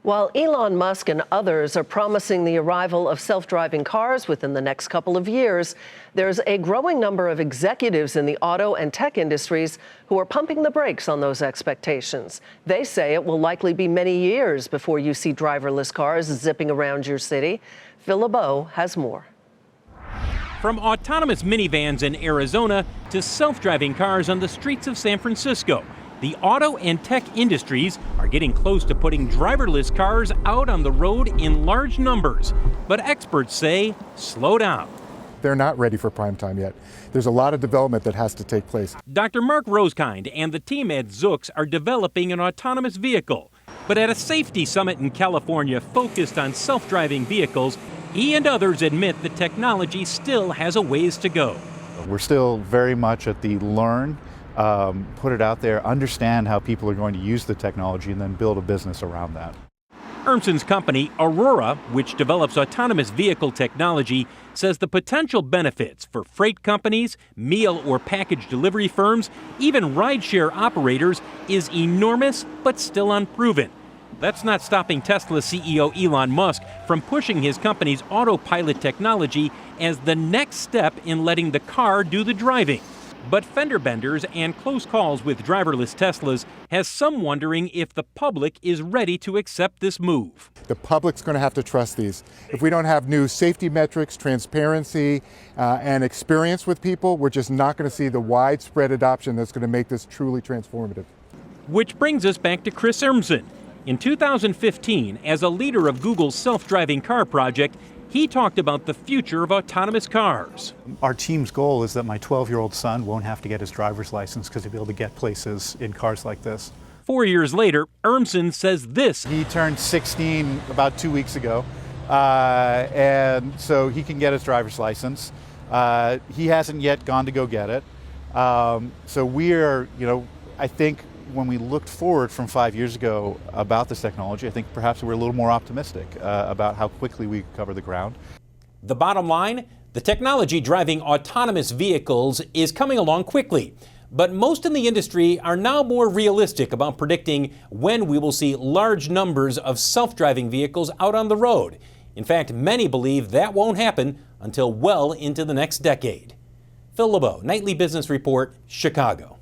While Elon Musk and others are promising the arrival of self-driving cars within the next couple of years, there's a growing number of executives in the auto and tech industries who are pumping the brakes on those expectations. They say it will likely be many years before you see driverless cars zipping around your city. LeBeau has more. From autonomous minivans in Arizona to self-driving cars on the streets of San Francisco, the auto and tech industries are getting close to putting driverless cars out on the road in large numbers. But experts say, slow down. They're not ready for prime time yet. There's a lot of development that has to take place. Dr. Mark Rosekind and the team at Zoox are developing an autonomous vehicle. But at a safety summit in California focused on self-driving vehicles, he and others admit the technology still has a ways to go. We're still very much at the learn, put it out there, understand how people are going to use the technology, and then build a business around that. Urmson's company, Aurora, which develops autonomous vehicle technology, says the potential benefits for freight companies, meal or package delivery firms, even rideshare operators is enormous but still unproven. That's not stopping Tesla CEO Elon Musk from pushing his company's autopilot technology as the next step in letting the car do the driving. But fender benders and close calls with driverless Teslas has some wondering if the public is ready to accept this move. The public's going to have to trust these. If we don't have new safety metrics, transparency, and experience with people, we're just not going to see the widespread adoption that's going to make this truly transformative. Which brings us back to Chris Urmson. In 2015, as a leader of Google's self-driving car project, he talked about the future of autonomous cars. Our team's goal is that my 12-year-old son won't have to get his driver's license because he'll be able to get places in cars like this. 4 years later, Urmson says this. He turned 16 about 2 weeks ago, and so he can get his driver's license. He hasn't yet gone to go get it. So we're, I think when we looked forward from 5 years ago about this technology, I think perhaps we're a little more optimistic about how quickly we cover the ground. The bottom line, the technology driving autonomous vehicles is coming along quickly. But most in the industry are now more realistic about predicting when we will see large numbers of self-driving vehicles out on the road. In fact, many believe that won't happen until well into the next decade. LeBeau, Nightly Business Report, Chicago.